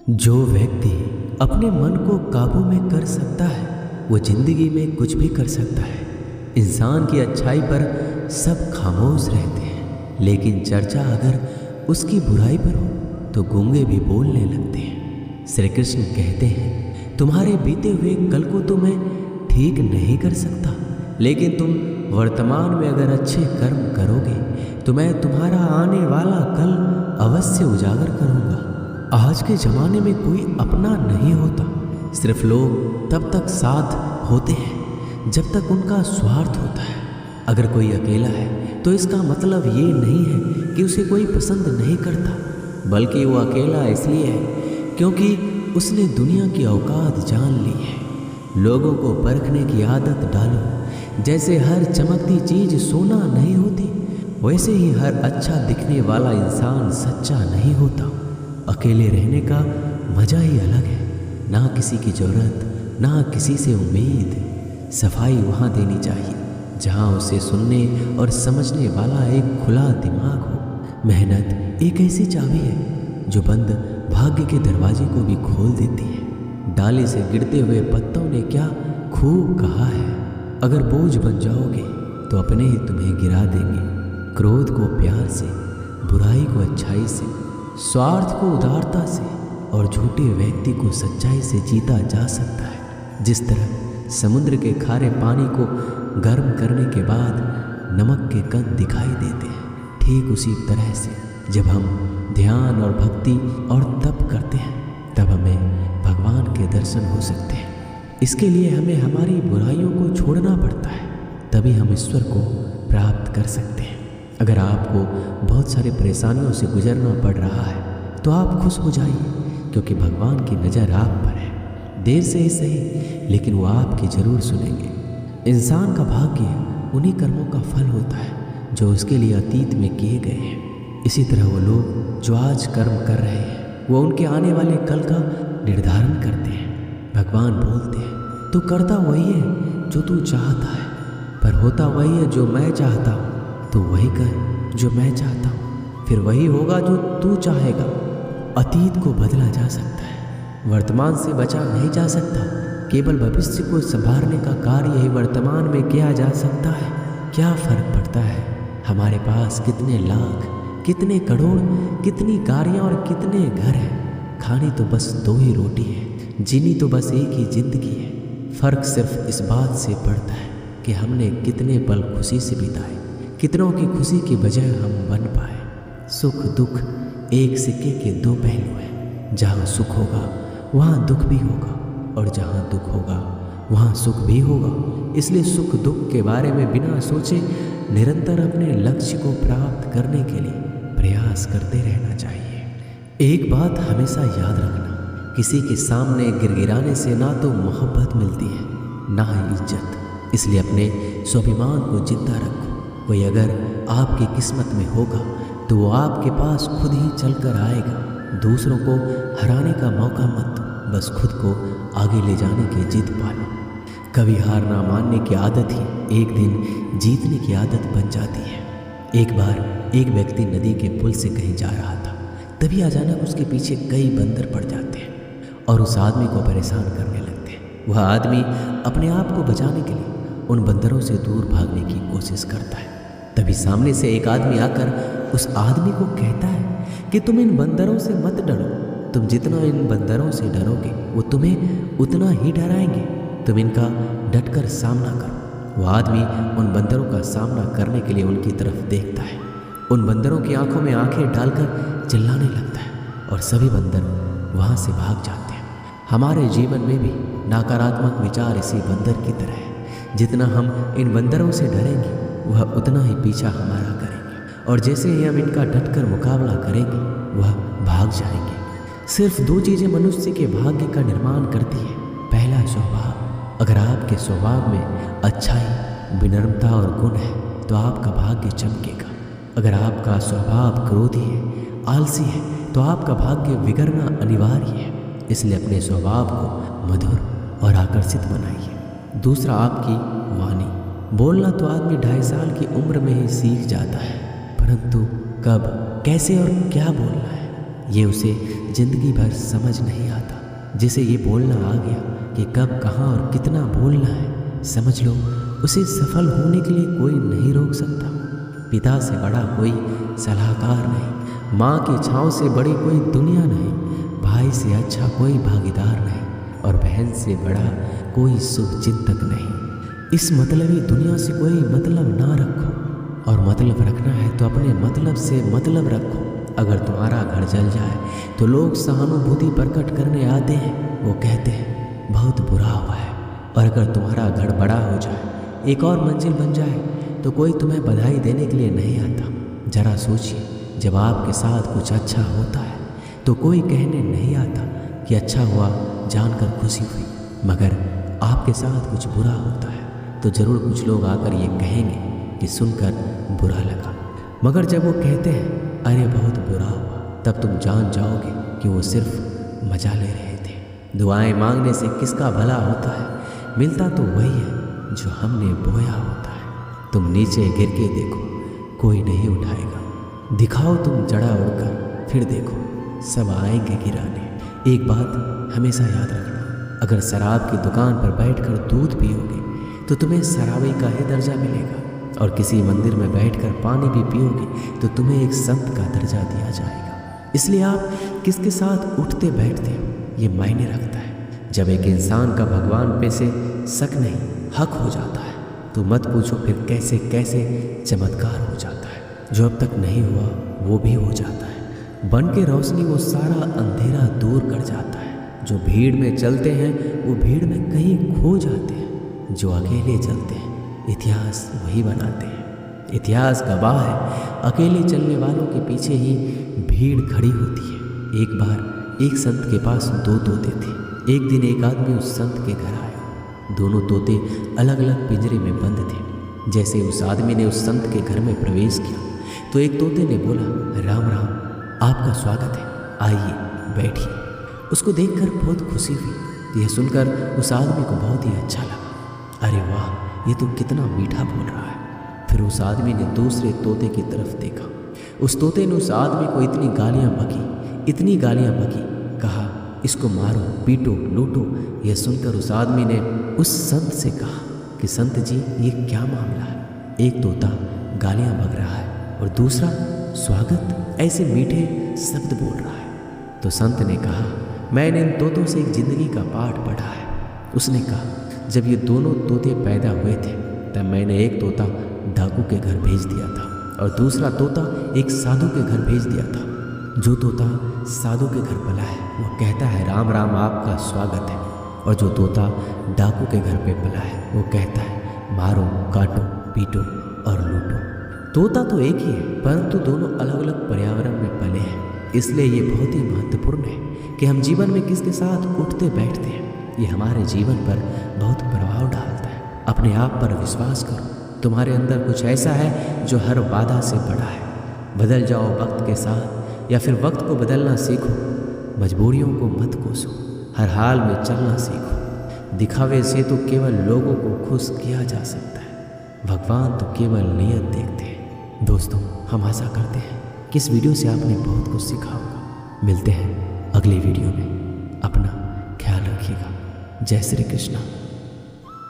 जो व्यक्ति अपने मन को काबू में कर सकता है वो जिंदगी में कुछ भी कर सकता है। इंसान की अच्छाई पर सब खामोश रहते हैं, लेकिन चर्चा अगर उसकी बुराई पर हो तो गूंगे भी बोलने लगते हैं। श्री कृष्ण कहते हैं, तुम्हारे बीते हुए कल को तो मैं ठीक नहीं कर सकता, लेकिन तुम वर्तमान में अगर अच्छे कर्म करोगे तो मैं तुम्हारा आने वाला कल अवश्य उजागर करूँगा। आज के ज़माने में कोई अपना नहीं होता, सिर्फ लोग तब तक साथ होते हैं जब तक उनका स्वार्थ होता है। अगर कोई अकेला है तो इसका मतलब ये नहीं है कि उसे कोई पसंद नहीं करता, बल्कि वो अकेला इसलिए है क्योंकि उसने दुनिया की औकात जान ली है। लोगों को परखने की आदत डालो। जैसे हर चमकती चीज़ सोना नहीं होती, वैसे ही हर अच्छा दिखने वाला इंसान सच्चा नहीं होता। अकेले रहने का मज़ा ही अलग है, ना किसी की ज़रूरत ना किसी से उम्मीद। सफाई वहाँ देनी चाहिए जहाँ उसे सुनने और समझने वाला एक खुला दिमाग हो। मेहनत एक ऐसी चाबी है जो बंद भाग्य के दरवाजे को भी खोल देती है। डाली से गिरते हुए पत्तों ने क्या खूब कहा है, अगर बोझ बन जाओगे तो अपने ही तुम्हें गिरा देंगे। क्रोध को प्यार से, बुराई को अच्छाई से, स्वार्थ को उदारता से और झूठे व्यक्ति को सच्चाई से जीता जा सकता है। जिस तरह समुद्र के खारे पानी को गर्म करने के बाद नमक के कण दिखाई देते हैं, ठीक उसी तरह से जब हम ध्यान और भक्ति और तप करते हैं तब हमें भगवान के दर्शन हो सकते हैं। इसके लिए हमें हमारी बुराइयों को छोड़ना पड़ता है, तभी हम ईश्वर को प्राप्त कर सकते हैं। अगर आपको बहुत सारी परेशानियों से गुजरना पड़ रहा है तो आप खुश हो जाइए, क्योंकि भगवान की नज़र आप पर है। देर से ही सही, लेकिन वो आपकी ज़रूर सुनेंगे। इंसान का भाग्य उन्हीं कर्मों का फल होता है जो उसके लिए अतीत में किए गए हैं। इसी तरह वो लोग जो आज कर्म कर रहे हैं वो उनके आने वाले कल का निर्धारण करते हैं। भगवान बोलते हैं, तू करता वही है जो तू चाहता है, पर होता वही है जो मैं चाहता हूँ। तो वही कर जो मैं चाहता हूँ, फिर वही होगा जो तू चाहेगा। अतीत को बदला जा सकता है, वर्तमान से बचा नहीं जा सकता। केवल भविष्य को संभालने का कार्य ही वर्तमान में किया जा सकता है। क्या फर्क पड़ता है हमारे पास कितने लाख, कितने करोड़, कितनी गाड़ियाँ और कितने घर हैं। खानी तो बस दो ही रोटी है, जीनी तो बस एक ही जिंदगी है। फर्क सिर्फ इस बात से पड़ता है कि हमने कितने पल खुशी से बिताए, कितनों की खुशी की वजह हम बन पाए। सुख दुख एक सिक्के के दो पहलू हैं। जहाँ सुख होगा वहाँ दुख भी होगा, और जहाँ दुख होगा वहाँ सुख भी होगा। इसलिए सुख दुख के बारे में बिना सोचे निरंतर अपने लक्ष्य को प्राप्त करने के लिए प्रयास करते रहना चाहिए। एक बात हमेशा याद रखना, किसी के सामने गिड़गिड़ाने से ना तो मोहब्बत मिलती है ना ही इज्जत। इसलिए अपने स्वाभिमान को जिंदा रखो। कोई अगर आपकी किस्मत में होगा तो वो आपके पास खुद ही चलकर आएगा। दूसरों को हराने का मौका मत दो, बस खुद को आगे ले जाने की जिद पालो। कभी हार ना मानने की आदत ही एक दिन जीतने की आदत बन जाती है। एक बार एक व्यक्ति नदी के पुल से कहीं जा रहा था, तभी अचानक उसके पीछे कई बंदर पड़ जाते हैं और उस आदमी को परेशान करने लगते हैं। वह आदमी अपने आप को बचाने के लिए उन बंदरों से दूर भागने की कोशिश करता है। तभी सामने से एक आदमी आकर उस आदमी को कहता है कि तुम इन बंदरों से मत डरो, तुम जितना इन बंदरों से डरोगे वो तुम्हें उतना ही डराएंगे। तुम इनका डटकर सामना करो। वो आदमी उन बंदरों का सामना करने के लिए उनकी तरफ देखता है, उन बंदरों की आंखों में आंखें डालकर चिल्लाने लगता है और सभी बंदर वहाँ से भाग जाते हैं। हमारे जीवन में भी नकारात्मक विचार इसी बंदर की तरह है। जितना हम इन बंदरों से डरेंगे वह उतना ही पीछा हमारा करेंगे, और जैसे ही हम इनका डटकर मुकाबला करेंगे वह भाग जाएंगे। सिर्फ दो चीज़ें मनुष्य के भाग्य का निर्माण करती है। पहला स्वभाव। अगर आपके स्वभाव में अच्छाई, विनम्रता और गुण है तो आपका भाग्य चमकेगा। अगर आपका स्वभाव क्रोधी है, आलसी है, तो आपका भाग्य बिगड़ना अनिवार्य है। इसलिए अपने स्वभाव को मधुर और आकर्षित बनाइए। दूसरा, आपकी वाणी। बोलना तो आदमी 2.5 साल की उम्र में ही सीख जाता है, परंतु कब, कैसे और क्या बोलना है ये उसे ज़िंदगी भर समझ नहीं आता। जिसे ये बोलना आ गया कि कब, कहाँ और कितना बोलना है, समझ लो उसे सफल होने के लिए कोई नहीं रोक सकता। पिता से बड़ा कोई सलाहकार नहीं, माँ की छाँव से बड़ी कोई दुनिया नहीं, भाई से अच्छा कोई भागीदार नहीं और बहन से बड़ा कोई शुभचिंतक नहीं। इस मतलबी दुनिया से कोई मतलब ना रखो, और मतलब रखना है तो अपने मतलब से मतलब रखो। अगर तुम्हारा घर जल जाए तो लोग सहानुभूति प्रकट करने आते हैं, वो कहते हैं बहुत बुरा हुआ है। और अगर तुम्हारा घर बड़ा हो जाए, एक और मंजिल बन जाए, तो कोई तुम्हें बधाई देने के लिए नहीं आता। जरा सोचिए, जब आपके साथ कुछ अच्छा होता है तो कोई कहने नहीं आता कि अच्छा हुआ, जानकर खुशी हुई। मगर आपके साथ कुछ बुरा होता है तो ज़रूर कुछ लोग आकर ये कहेंगे कि सुनकर बुरा लगा। मगर जब वो कहते हैं अरे बहुत बुरा हुआ, तब तुम जान जाओगे कि वो सिर्फ मजा ले रहे थे। दुआएं मांगने से किसका भला होता है, मिलता तो वही है जो हमने बोया होता है। तुम नीचे गिर के देखो, कोई नहीं उठाएगा। दिखाओ तुम जड़ा उड़कर, फिर देखो सब आएंगे गिराने। एक बात हमेशा याद रखना, अगर शराब की दुकान पर बैठकर दूध पियोगे तो तुम्हें शराबी का ही दर्जा मिलेगा, और किसी मंदिर में बैठकर पानी भी पियोगे तो तुम्हें एक संत का दर्जा दिया जाएगा। इसलिए आप किसके साथ उठते बैठते हो ये मायने रखता है। जब एक इंसान का भगवान पे से शक नहीं हक हो जाता है तो मत पूछो फिर कैसे कैसे चमत्कार हो जाता है। जो अब तक नहीं हुआ वो भी हो जाता है। बन के रोशनी वो सारा अंधेरा दूर कर जाता है। जो भीड़ में चलते हैं वो भीड़ में कहीं खो जाते हैं। जो अकेले चलते हैं इतिहास वही बनाते हैं। इतिहास गवाह है, अकेले चलने वालों के पीछे ही भीड़ खड़ी होती है। एक बार एक संत के पास 2 तोते थे। एक दिन एक आदमी उस संत के घर आया। दोनों तोते अलग अलग पिंजरे में बंद थे। जैसे उस आदमी ने उस संत के घर में प्रवेश किया तो एक तोते ने बोला, राम राम, आपका स्वागत है, आइए बैठिए। उसको देखकर बहुत खुशी हुई। यह सुनकर उस आदमी को बहुत ही अच्छा लगा। अरे वाह, ये तो कितना मीठा बोल रहा है। फिर उस आदमी ने दूसरे तोते की तरफ देखा। उस तोते ने उस आदमी को इतनी गालियाँ बकी, कहा इसको मारो, पीटो, लूटो। यह सुनकर उस आदमी ने उस संत से कहा कि संत जी ये क्या मामला है? एक तोता गालियाँ बक रहा है और दूसरा स्वागत ऐसे मीठे शब्द बोल रहा है। तो संत ने कहा, मैंने इन तोतों से एक जिंदगी का पाठ पढ़ा है। उसने कहा, जब ये दोनों तोते पैदा हुए थे तब मैंने एक तोता डाकू के घर भेज दिया था और दूसरा तोता एक साधु के घर भेज दिया था। जो तोता साधु के घर पला है वो कहता है राम राम, आपका स्वागत है, और जो तोता डाकू के घर पे पला है वो कहता है मारो, काटो, पीटो और लूटो। तोता तो एक ही है परंतु दोनों अलग अलग पर्यावरण में पले हैं। इसलिए ये बहुत ही महत्वपूर्ण है कि हम जीवन में किसके साथ उठते बैठते हैं। ये हमारे जीवन पर बहुत प्रभाव डालता है। अपने आप पर विश्वास करो, तुम्हारे अंदर कुछ ऐसा है जो हर बाधा से बड़ा है। बदल जाओ वक्त के साथ या फिर वक्त को बदलना सीखो। मजबूरियों को मत कोसो, हर हाल में चलना सीखो। दिखावे से तो केवल लोगों को खुश किया जा सकता है, भगवान तो केवल नियत देखते हैं। दोस्तों, हम आशा करते हैं कि इस वीडियो से आपने बहुत कुछ सीखा होगा। मिलते हैं अगली वीडियो में। अपना ख्याल रखिएगा। जय श्री कृष्णा।